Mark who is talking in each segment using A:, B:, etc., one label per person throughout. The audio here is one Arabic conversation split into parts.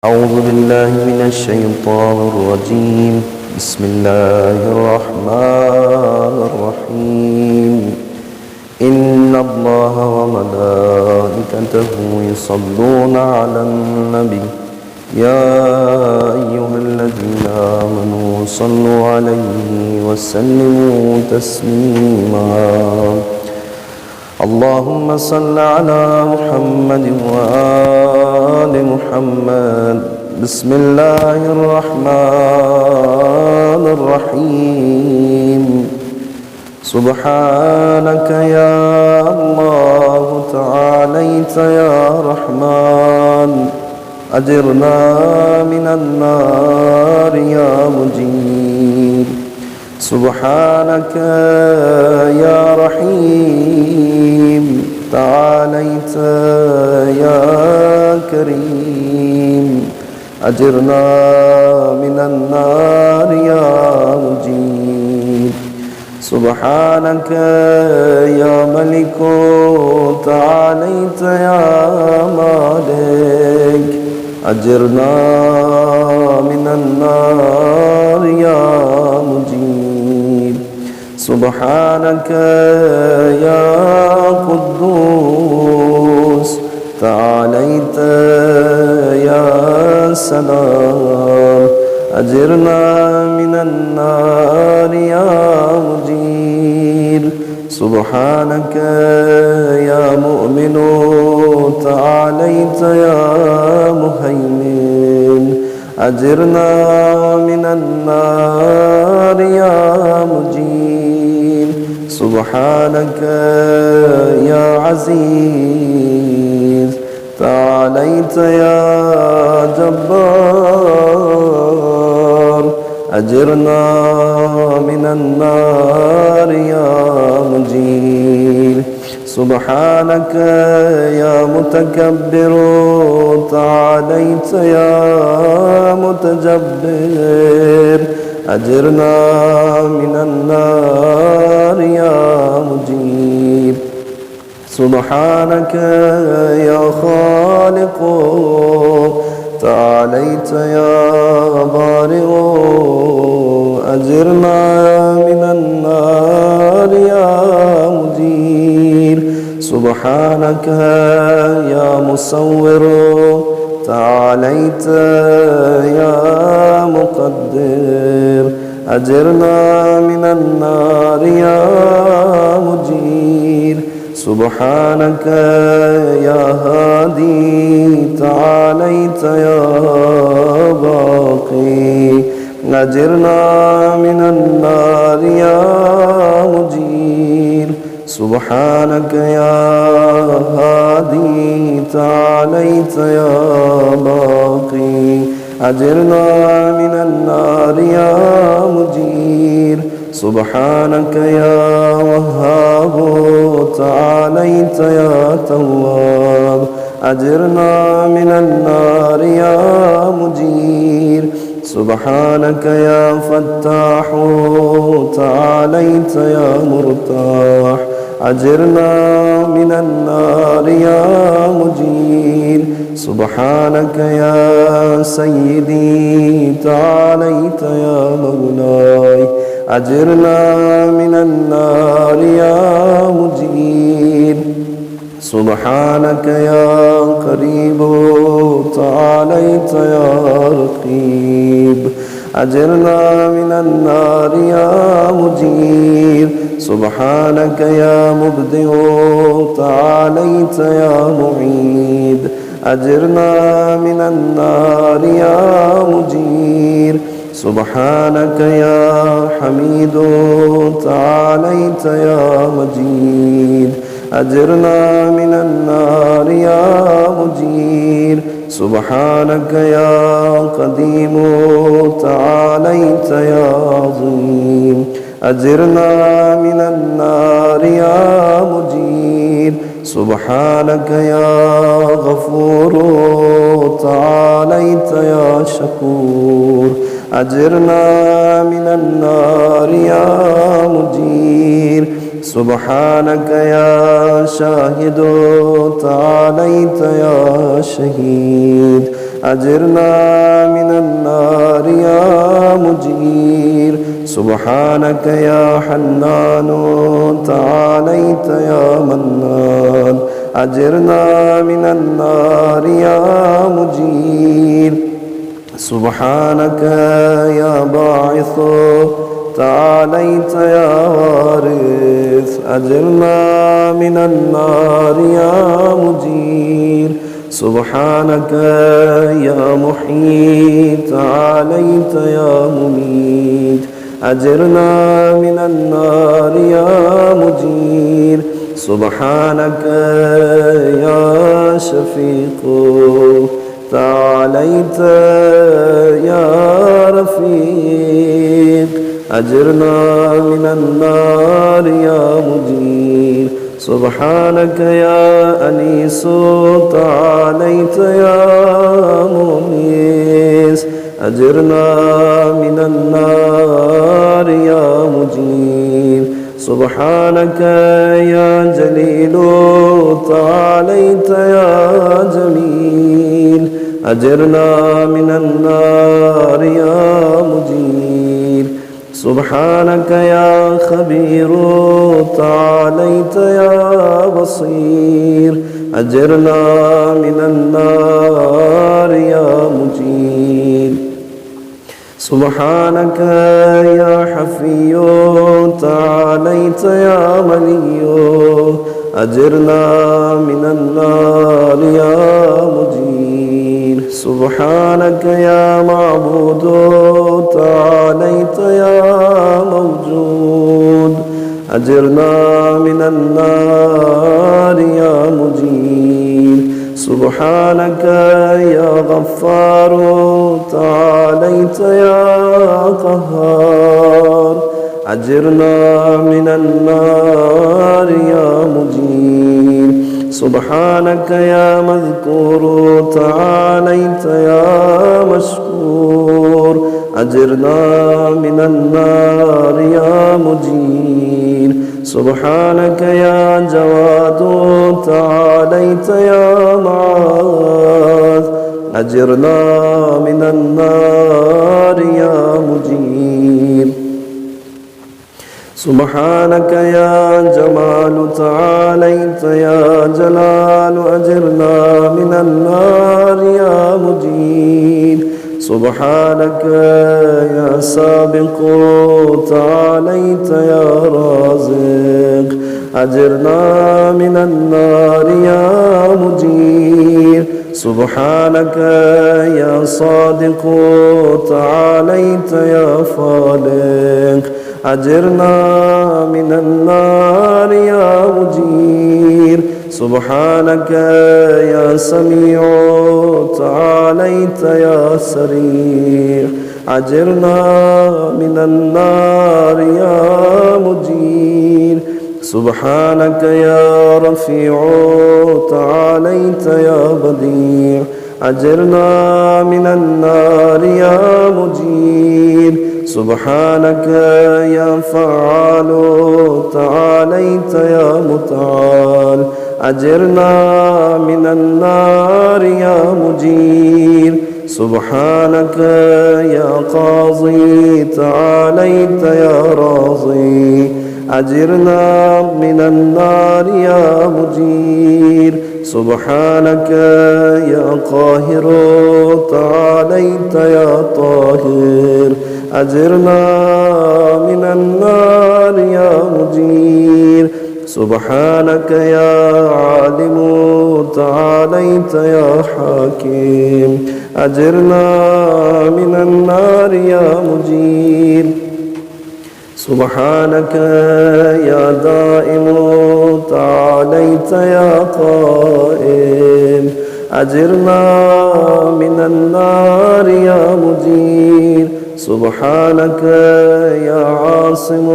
A: أعوذ بالله من الشيطان الرجيم. بسم الله الرحمن الرحيم. إن الله وملائكته يصلون على النبي يا أيها الذين آمنوا صلوا عليه وسلموا تسليما. اللهم صل على محمد وآل محمد. بسم الله الرحمن الرحيم. سبحانك يا الله تعاليت يا رحمن. أجرنا من النار يا مجيب. سبحانك يا رحيم. تعاليت يا كريم. أجرنا من النار يا مجيب. سبحانك يا ملك. تعاليت يا مالك. أجرنا من النار يا مجيب. سبحانك يا قدوس. تعاليت يا سلام. أجرنا من النار يا مجير. سبحانك يا مؤمن. تعاليت يا مهيمن. أجرنا من النار يا مجير. سبحانك يا عزيز. تعاليت يا جبار. أجرنا من النار يا مجير. سبحانك يا متكبر. تعاليت يا متجبر. أجرنا من النار يا مجيب. سبحانك يا خالق. تعاليت يا بارئ. أجرنا من النار يا مجير. سبحانك يا مصور. تعاليت يا مقدر. أجرنا من النار يا مجير. سبحانك يا هادي. تعاليت يا باقي. أجرنا من النار يا مجير. سبحانك يا هادي. تعاليت يا باقي. أجرنا من النار يا مجير. سبحانك يا وهاب. تعاليت يا تواب. أجرنا من النار يا مجير. سبحانك يا فتاح. تعاليت يا مرتاح. أجرنا من النار يا مجير. سبحانك يا سيدي. تعاليت يا مولاي. أجرنا من النار يا مجير. سبحانك يا قريب. تعاليت يا رقيب. أجرنا من النار يا مجير. سبحانك يا مبدئ. تعاليت يا معيد. أجرنا من النار يا مجير. سبحانك يا حميد. تعاليت يا مجيد. أجرنا من النار يا مجير. سبحانك يا قديم. تعاليت يا عظيم. أجرنا من النار يا مجير. سبحانك يا غفور. تعاليت يا شكور. أجرنا من النار يا مجير. سبحانك يا شاهد تعاليت يا شهيد أجرنا من النار يا مجير سبحانك يا حنان تعاليت يا منان أجرنا من النار يا مجير سبحانك يا باعث تعاليت يا وارث أجرنا من النار يا مجير سبحانك يا محيي تعاليت يا مميت أجرنا من النار يا مجير سبحانك يا شفيق تعاليت يا رفيق أجرنا من النار يا مجير سبحانك يا أنيس تعاليت يا مؤنس أجرنا من النار يا مجير سبحانك يا جليل تعاليت يا جميل أجرنا من النار يا مجير سبحانك يا خبير تعاليت يا بصير أجرنا من النار يا مجير سبحانك يا حفي تعاليت يا ملي أجرنا من النار يا مجير سبحانك يا معبود تعاليت يا موجود أجرنا من النار يا مجير سبحانك يا غفار تعاليت يا قهار أجرنا من النار يا مجير سبحانك يا مذكور تعاليت يا مشكور أجرنا من النار يا مجير سبحانك يا جواد تعاليت يا معاذ أجرنا من النار يا مجير سبحانك يا جمال تعاليت يا جلال أجرنا من النار يا مجير سبحانك يا سابق تعاليت يا رازق أجرنا من النار يا مجير سبحانك يا صادق تعاليت يا فالق أجرنا من النار يا مجير سبحانك يا سميع تعاليت يا سريع أجرنا من النار يا مجير سبحانك يا رفيع تعاليت يا بديع أجرنا من النار يا مجير سبحانك يا فعال تعاليت يا متعال أجرنا من النار يا مجير سبحانك يا قاضي تعاليت يا راضي أجرنا من النار يا مجير سبحانك يا قاهر تعاليت يا طاهر أجرنا من النار يا مجير سبحانك يا عالم تعاليت يا حاكم أجرنا من النار يا مجير سبحانك يا دائم تعاليت يا قائم أجرنا من النار يا مجير سبحانك يا عاصم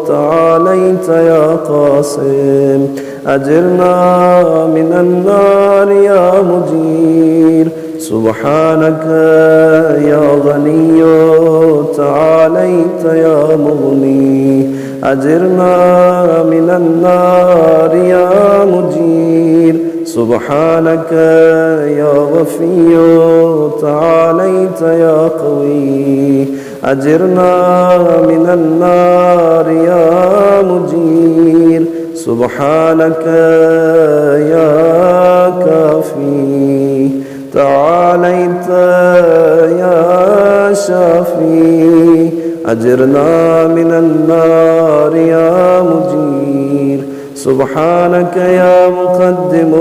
A: تعاليت يا قاسم أجرنا من النار يا مجير سبحانك يا غني تعاليت يا مغني أجرنا من النار يا مجير سبحانك يا غفي تعاليت يا قوي أجرنا من النار يا مجير سبحانك يا كافي تعاليت يا شافي أجرنا من النار يا مجير سبحانك يا مقدم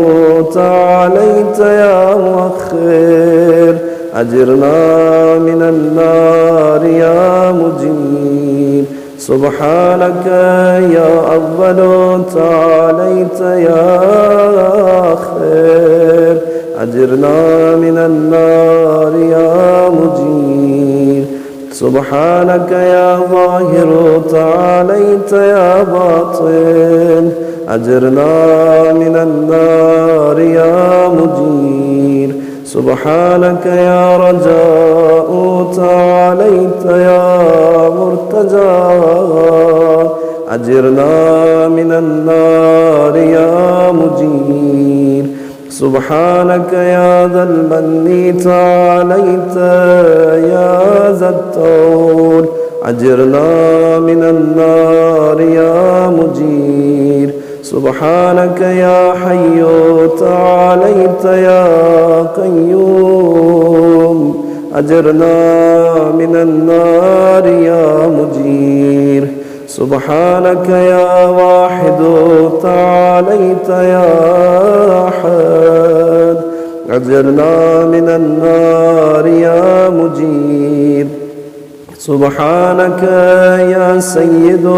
A: تعاليت يا مؤخر أجرنا من النار يا مجير سبحانك يا أول تعاليت يا آخر أجرنا من النار يا مجير سبحانك يا ظاهر تعاليت يا باطن أجرنا من النار يا مجير سبحانك يا رجاء تعاليت يا مرتجى أجرنا من النار يا مجير سبحانك يا ذا المن تعاليت يا ذا الطول أجرنا من النار يا مجير سبحانك يا حي تعاليت يا قيوم أجرنا من النار يا مجير سبحانك يا واحد تعاليت يا أحد أجرنا من النار يا مجير سبحانك يا سيد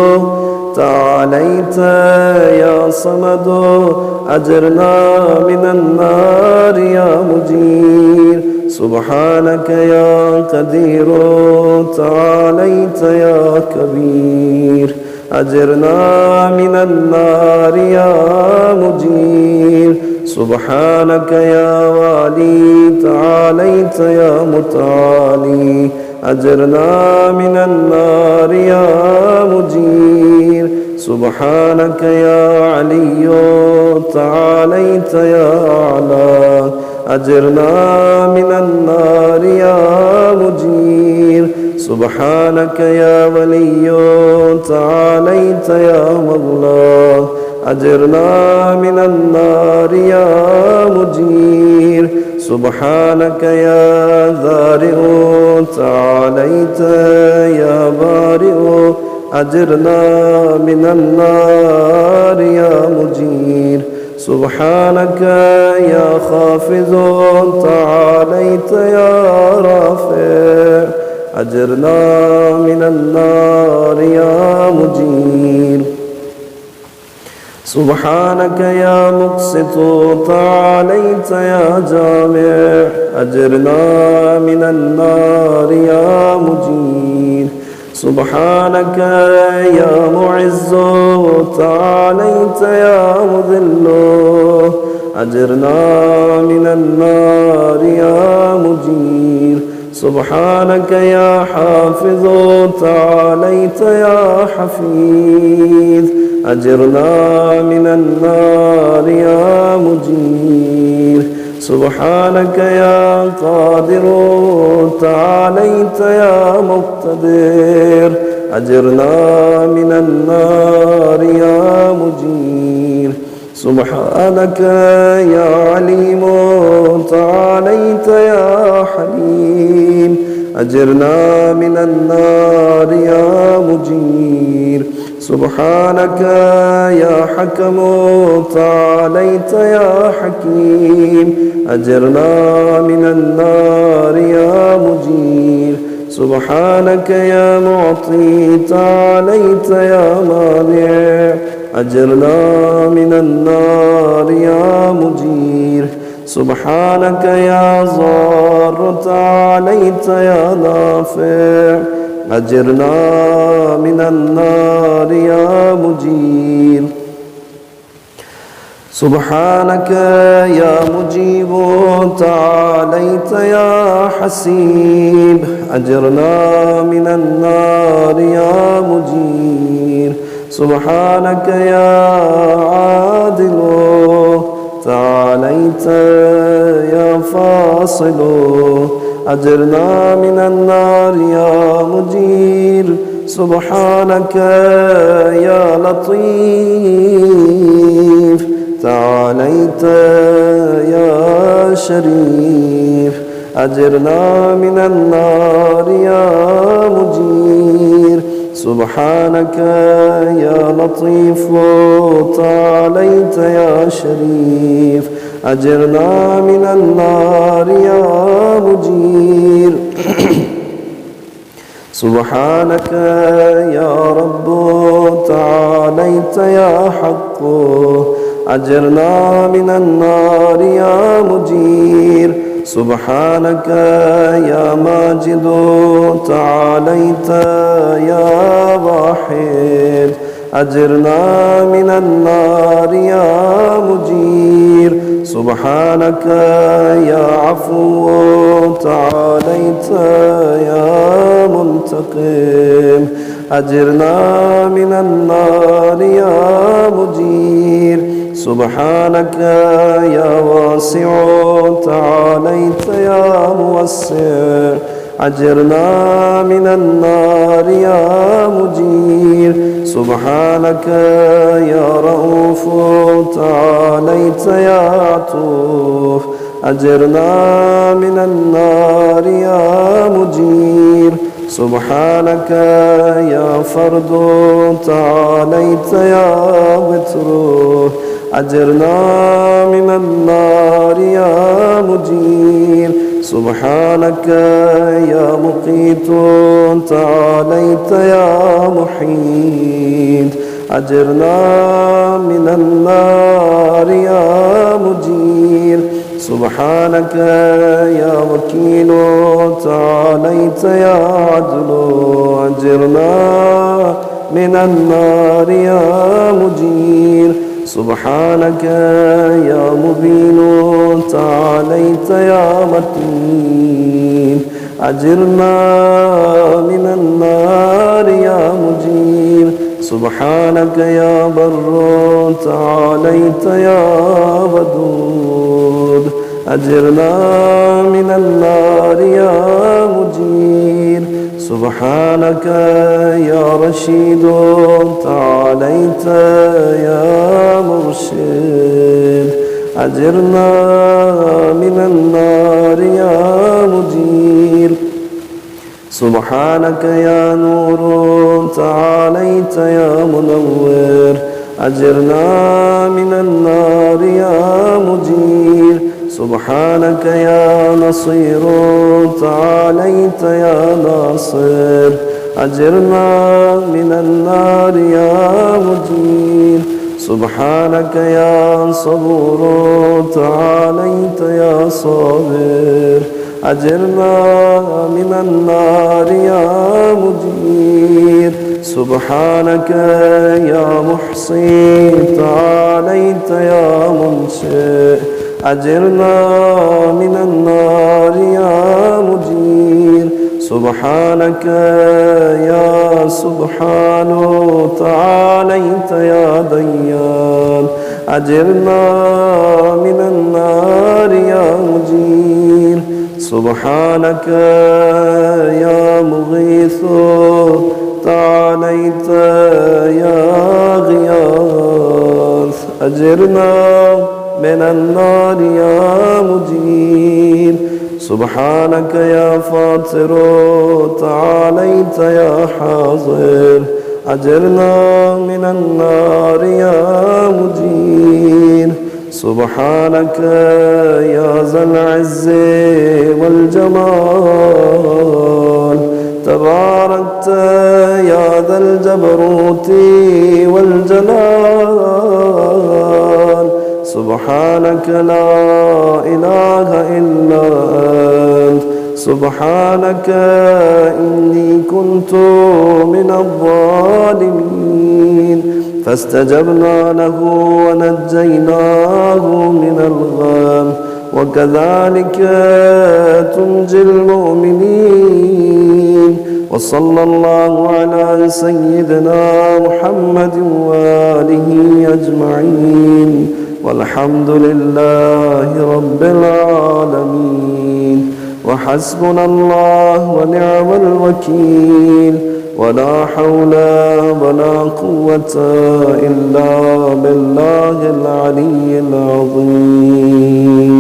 A: تعاليت يا صمد أجرنا من النار يا مجير سبحانك يا قدير تعاليت يا كبير أجرنا من النار يا مجير سبحانك يا والي تعاليت يا متعالي أجرنا من النار يا مجير سبحانك يا علي تعاليت يا أعلى أجرنا من النار يا مجير سبحانك يا ولي تعاليت يا مولى أجرنا من النار يا مجير سبحانك يا ذارئ تعاليت يا بارئ أجرنا من النار يا مجير سبحانك يا خافض تعاليت يا رافع أجرنا من النار يا مجير سبحانك يا مقسط تعاليت يا جامع أجرنا من النار يا مجير سبحانك يا معز تعاليت يا مذل أجرنا من النار يا مجير سبحانك يا حافظ تعاليت يا حفيظ أجرنا من النار يا مجير سبحانك يا قادر تعاليت يا مقتدر أجرنا من النار يا مجير سبحانك يا عليم تعاليت يا حليم أجرنا من النار يا مجير سبحانك يا حكم تعاليت يا حكيم أجرنا من النار يا مجير سبحانك يا معطي تعاليت يا مانع أجرنا من النار يا مجير سبحانك يا ضار تعاليت يا نافع أجرنا من النار يا مجير سبحانك يا مجيب تعاليت يا حسيب أجرنا من النار يا مجير سبحانك يا عادل تعاليت يا فاصل أجرنا من النار يا مجير سبحانك يا لطيف تعاليت يا شريف أجرنا من النار يا مجير سبحانك يا لطيف تعاليت يا شريف أجرنا من النار يا مجير سبحانك يا رب تعاليت يا حق أجرنا من النار يا مجير سبحانك يا ماجد تعاليت يا واحد أجرنا من النار يا مجير سبحانك يا عفو تعاليت يا منتقم أجرنا من النار يا مجير سبحانك يا واسع تعاليت يا موسع أجرنا من النار يا مجير سبحانك يا رؤوف تعاليت يا عطوف أجرنا من النار يا مجير سبحانك يا فرد تعاليت يا وتر أجرنا من النار يا مجير سبحانك يا مقيت تعاليت يا محيط أجرنا من النار يا مجير سبحانك يا وكيل تعاليت يا عدل أجرنا من النار يا مجير سبحانك يا مبين تعاليت يا متين أجرنا من النار يا مجير سبحانك يا بر تعاليت يا ودود أجرنا من النار يا مجير سبحانك يا رشيد تعاليت يا مرشد أجرنا من النار يا مجير سبحانك يا نور تعاليت يا منور أجرنا من النار يا مجير سبحانك يا نصير تعاليت يا ناصر أجرنا من النار يا مجير سبحانك يا صبور تعاليت يا صابر أجرنا من النار يا مجير سبحانك يا محصي تعاليت يا منشئ أجرنا من النار يا مجير سبحانك يا سبحان تعاليت يا ديان أجرنا من النار يا مجير سبحانك يا مغيث تعاليت يا غياث أجرنا من النار يا مجير سبحانك يا فاطر تعاليت يا حاضر أجرنا من النار يا مجير سبحانك يا ذا العز والجمال تباركت يا ذا الجبروت والجلال سبحانك لا إله إلا أنت سبحانك إني كنت من الظالمين فاستجبنا له ونجيناه من الغم وكذلك تنجي المؤمنين وصلى الله على سيدنا محمد وآله أجمعين، والحمد لله رب العالمين. وحسبنا الله ونعم الوكيل، ولا حول ولا قوة إلا بالله العلي العظيم.